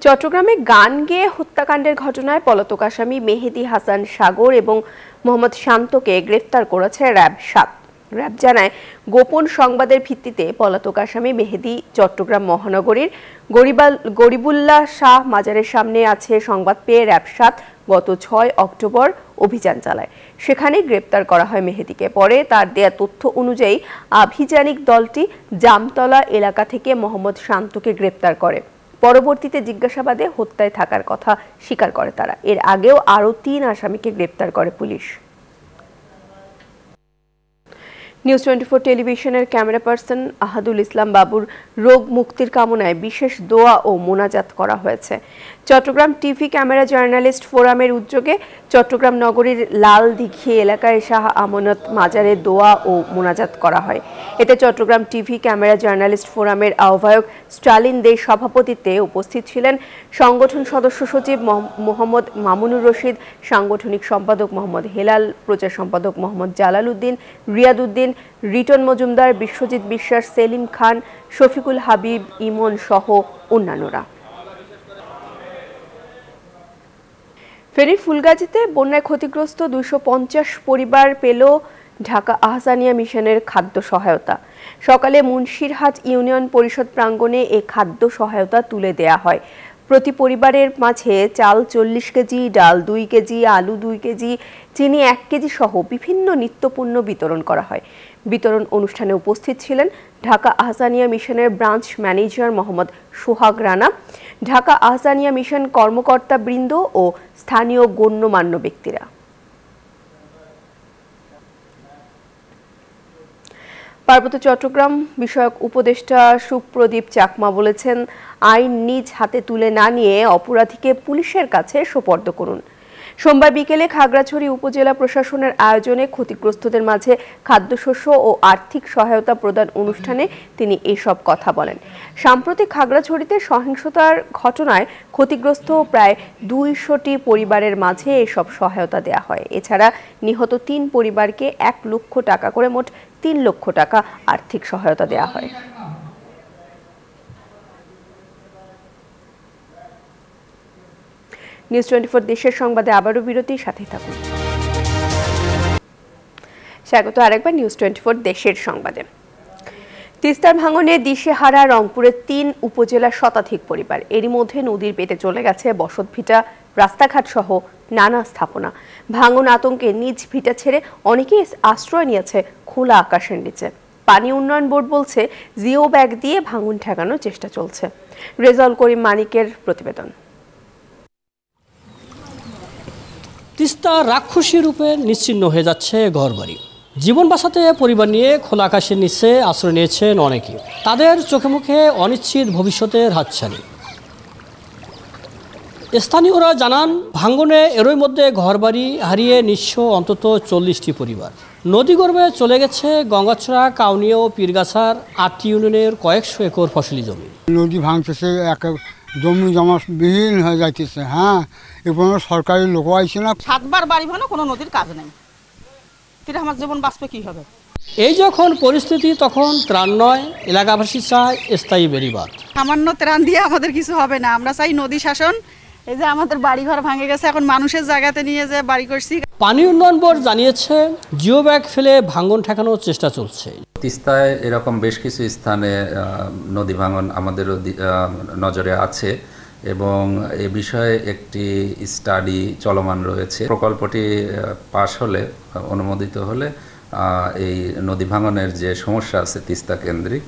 চট্টগ্রামে গান গেয়ে হত্যাকাণ্ডের ঘটনায় পলাতক আসামি মেহেদী হাসান সাগর এবং মোহাম্মদ শান্তকে গ্রেফতার করেছে র্যাব ৭। র্যাব জানায়, গোপন সংবাদের ভিত্তিতে পলাতক আসামি মেহেদী চট্টগ্রাম মহানগরীর গরিবুল্লাহ শাহ মাজারের সামনে আছে সংবাদ পেয়ে র্যাব ৭ গত ৬ অক্টোবর অভিযান চালায়। সেখানে গ্রেপ্তার করা হয় মেহেদীকে। পরে তার দেয়া তথ্য অনুযায়ী আভিযানিক দলটি জামতলা এলাকা থেকে মোহাম্মদ শান্তকে গ্রেপ্তার করে। পরবর্তীতে জিজ্ঞাসাবাদে হত্যায় থাকার কথা স্বীকার করে তারা। এর আগেও আরও ৩ আসামিকে গ্রেপ্তার করে পুলিশ। নিউজ 24 টেলিভিশনের ক্যামেরা পার্সন আহাদুল ইসলাম বাবুর রোগ মুক্তির কামনায় বিশেষ দোয়া ও মোনাজাত করা হয়েছে। চট্টগ্রাম টিভি ক্যামেরা জার্নালিস্ট ফোরামের উদ্যোগে চট্টগ্রাম নগরীর লাল দিঘি এলাকায় শাহ আমানত মাজারে দোয়া ও মোনাজাত করা হয়। এতে চট্টগ্রাম টিভি ক্যামেরা জার্নালিস্ট ফোরামের আহ্বায়ক স্টালিন দে সভাপতিত্বে উপস্থিত ছিলেন সংগঠন সদস্য সচিব মোহাম্মদ মামুনুর রশিদ, সাংগঠনিক সম্পাদক মোহাম্মদ হেলাল, প্রচার সম্পাদক মোহাম্মদ জালাল উদ্দিন, রিয়াদ উদ্দিন, রিটন মজুমদার, বিশ্বজিৎ বিশ্বাস, সেলিম খান, শফিকুল হাবিব, ইমন সহ অন্যান্যরা। ফেনীর ফুলগাজীতে বন্যায় ক্ষতিগ্রস্ত ২৫০ পরিবার পেল ঢাকা আহসানিয়া মিশনের খাদ্য সহায়তা। সকালে মুন্সিরহাট ইউনিয়ন পরিষদ প্রাঙ্গণে এ খাদ্য সহায়তা তুলে দেয়া হয়। প্রতি পরিবারের মাঝে চাল ৪০ কেজি, ডাল ২ কেজি, আলু ২ কেজি, চিনি ১ কেজি সহ বিভিন্ন নিত্যপণ্য বিতরণ করা হয়। বিতরণ অনুষ্ঠানে উপস্থিত ছিলেন ঢাকা আহসানিয়া মিশনের ব্রাঞ্চ ম্যানেজার মোহাম্মদ সোহাগ রানা, ঢাকা আহসানিয়া মিশন কর্মকর্তা বৃন্দ ও স্থানীয় গণ্যমান্য ব্যক্তিরা। পার্বত্য চট্টগ্রাম বিষয়ক উপদেষ্টা সুপ্রদীপ চাকমা বলেছেন, আইন নিজ হাতে তুলে না নিয়ে অপরাধীকে পুলিশের কাছে সোপর্দ করুন। সোমবার বিকেলে খাগড়াছড়ি উপজেলা প্রশাসনের আয়োজনে ক্ষতিগ্রস্তদের মাঝে খাদ্যশস্য ও আর্থিক সহায়তা প্রদান অনুষ্ঠানে তিনি এসব কথা বলেন। সাম্প্রতিক খাগড়াছড়িতে সহিংসতার ঘটনায় ক্ষতিগ্রস্ত প্রায় ২০০টি পরিবারের মাঝে এসব সহায়তা দেয়া হয়। এছাড়া নিহত ৩ পরিবারকে ১ লক্ষ টাকা করে মোট ৩ লক্ষ টাকা আর্থিক সহায়তা দেয়া হয়। নিউজ 24 দেশের সংবাদে আবারও বিরতির সাথে থাকুন। স্বাগত আরেকবার নিউজ 24 দেশের সংবাদে। তিস্তার ভাঙনে দিশেহারা রংপুরের ৩ উপজেলার শতাধিক পরিবার। এরই মধ্যে নদীর পেটে চলে গেছে বসতভিটা, রাস্তাঘাট সহ নানা স্থাপনা। ভাঙন আতঙ্কে নিজ ভিটা ছেড়ে অনেকেই আশ্রয় নিয়েছে খোলা আকাশের নিচে। পানি উন্নয়ন বোর্ড বলছে, জিও ব্যাগ দিয়ে ভাঙন ঠেকানোর চেষ্টা চলছে। রেজাউল করিম মানিকের প্রতিবেদন। তিস্তা রাক্ষসী রূপে নিশ্চিহ্ন হয়ে যাচ্ছে ঘরবাড়ি। জীবন বাঁচাতে পরিবার নিয়ে খোলা আকাশের নিচে আশ্রয় নিয়েছেন অনেকে। তাদের চোখে মুখে অনিশ্চিত ভবিষ্যতের হাতছানি। স্থানীয়রা জানান, ভাঙ্গনে এরই মধ্যে ঘরবাড়ি হারিয়ে নিঃস্ব অন্তত ৪০টি পরিবার। নদীগর্ভে চলে গেছে গঙ্গাছড়া, কাউনিয়া ও পীরগাছার ৮টি ইউনিয়নের কয়েকশো একর ফসলি জমি। নদী ভাঙতেছে, জমি জমা বিহীন হয়ে যাইতেছে। হ্যাঁ, এরপর সরকারি লোক আইছে না। 7বার বাড়ি ভাঙা কোনো নদীর কাজ নেই। কিন্তু আমার জীবন বাঁচবে কি হবে? এই যখন পরিস্থিতি, তখন ত্রাণ নয়, এলাকাবাসী চায় স্থায়ী বেড়িবাঁধ। সামান্য ত্রাণ দিয়ে আমাদের কিছু হবে না। আমরা চাই নদী শাসন। এই যে আমাদের বাড়িঘর ভাঙে গেছে, এখন মানুষের জায়গাতে নিয়ে যে বাড়ি করছি। পানি উন্নয়ন বোর্ড জানিয়েছে, জিও ব্যাগ ফেলে ভাঙন ঠেকানোর চেষ্টা চলছে। তিস্তায় এরকম বেশ কিছু স্থানে নদী ভাঙন আমাদেরও নজরে আছে এবং এ বিষয়ে একটি স্টাডি চলমান রয়েছে। প্রকল্পটি পাশ হলে, অনুমোদিত হলে, এই নদী ভাঙনের যে সমস্যা আছে তিস্তা কেন্দ্রিক,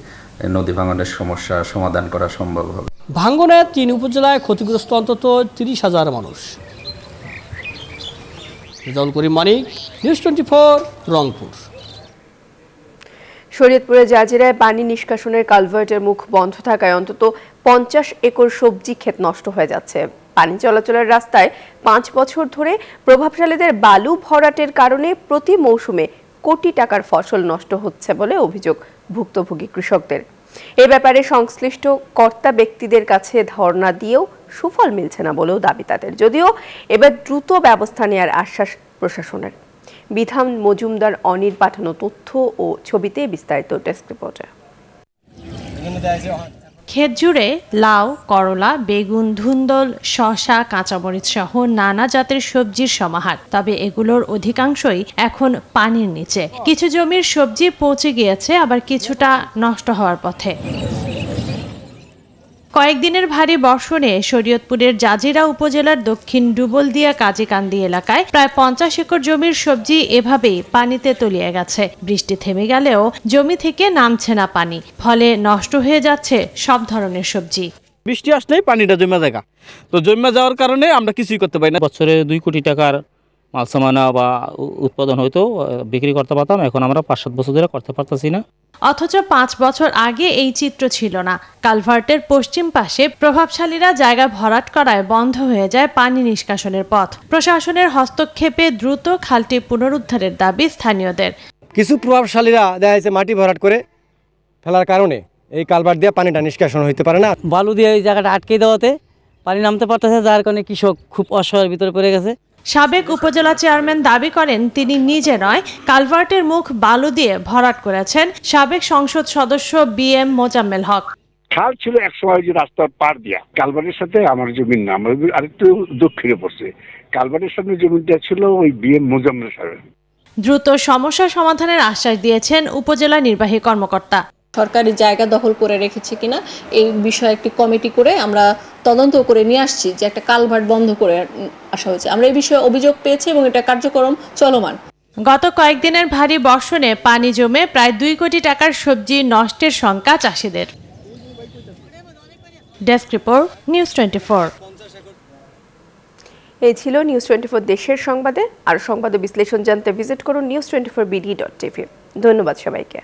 নদী ভাঙনের সমস্যা সমাধান করা সম্ভব হবে। ভাঙ্গনে 3 উপজেলায় ক্ষতিগ্রস্ত অন্তত ৩০,০০০ মানুষ। রেজাউল করিম মানিক, নিউজ 24, রংপুর। শরীয়তপুরের জাজিরায় পানি নিষ্কাশনের কালভার্টের মুখ বন্ধ থাকায় অন্তত 50 একর সবজি ক্ষেত নষ্ট হয়ে যাচ্ছে। পানি চলাচলের রাস্তায় 5 বছর ধরে প্রভাবশালীদের বালু ভরাটের কারণে প্রতি মৌসুমে কোটি টাকার ফসল নষ্ট হচ্ছে বলে অভিযোগ ভুক্তভোগী কৃষকদের। এ ব্যাপারে সংশ্লিষ্ট কর্তা ব্যক্তিদের কাছে ধর্ণা দিয়েও সুফল মিলছে না বলেও দাবি তাদের। যদিও এবার দ্রুত ব্যবস্থা নেওয়ার আশ্বাস প্রশাসনের। বিধান মজুমদার অনির পাঠানো তথ্য ও ছবিতে বিস্তারিত ডেস্ক রিপোর্টে। ক্ষেত জুড়ে লাউ, করলা, বেগুন, ধুন্দল, শসা, কাঁচামরিচ সহ নানা জাতের সবজির সমাহার। তবে এগুলোর অধিকাংশই এখন পানির নিচে। কিছু জমির সবজি পচে গিয়েছে, আবার কিছুটা নষ্ট হওয়ার পথে। কয়েকদিনের ভারী বর্ষণে শরীয়তপুরের জাজিরা উপজেলার দক্ষিণ ডুবলদিয়া কাজীকান্দি এলাকায় প্রায় 50 একর জমির সবজি এভাবেই পানিতে তলিয়ে গেছে। বৃষ্টি থেমে গেলেও জমি থেকে নামছে না পানি, ফলে নষ্ট হয়ে যাচ্ছে সব ধরনের সবজি। বৃষ্টি আসলেই পানিটা জমে যায়, তো জমে যাওয়ার কারণে আমরা কিছুই করতে পারি না। বছরে 2 কোটি টাকার মাল সামানা বা উৎপাদন হয়তো বিক্রি করতে পারতাম, এখন আমরা 5-7 বছর ধরে করতে পারতেছি না। অথচ 5 বছর আগে এই চিত্র ছিল না। কালভার্টের পশ্চিম পাশে প্রভাবশালীরা জায়গা ভরাট করায় বন্ধ হয়ে যায় পানি নিষ্কাশনের পথ। প্রশাসনের হস্তক্ষেপে দ্রুত খালটি পুনরুদ্ধারের দাবি স্থানীয়দের। কিছু প্রভাবশালীরা দেখা যাচ্ছে মাটি ভরাট করে ফেলার কারণে এই কালভার্ট দিয়ে পানিটা নিষ্কাশন হইতে পারে না। বালু দিয়ে এই জায়গাটা আটকে দেওয়াতে পানি নামতে পারতেছে, যার কারণে কৃষক খুব অসহায়ের ভিতরে পড়ে গেছে। সাবেক উপজেলা চেয়ারম্যান দাবি করেন তিনি নিজে নয়, কালভার্টের মুখ বালু দিয়ে ভরাট করেছেন সাবেক সংসদ সদস্য BM মোজাম্মেল হক। খাল ছিল একসময় যে রাস্তার পার দিয়া, কালভার্টের সাথে আমার জমির না, আমার আরেকটু দক্ষিণে পড়ছে। কালভার্টের সামনে জমিটা ছিল ওই BM মোজাম্মেল সাহেব। দ্রুত সমস্যা সমাধানের আশ্বাস দিয়েছেন উপজেলা নির্বাহী কর্মকর্তা। সরকারি জায়গা দখল করে রেখেছে কিনা এই বিষয়ে একটি কমিটি করে আমরা তদন্ত করে নিয়ে আসছি, যে একটা কালভার্ট বন্ধ করে আসা হয়েছে। আমরা এই বিষয়ে অভিযোগ পেয়েছি এবং এটা কার্যক্রম চলমান। গত কয়েকদিনের ভারী বর্ষণে পানি জমে প্রায় 2 কোটি টাকার সবজি নষ্টের শঙ্কা চাষিদের। Desk report, news 24। এই ছিল নিউজ 24 দেশের সংবাদে। আর সংবাদ বিশ্লেষণ জানতে ভিজিট করুন news24bd.tv। ধন্যবাদ সবাইকে।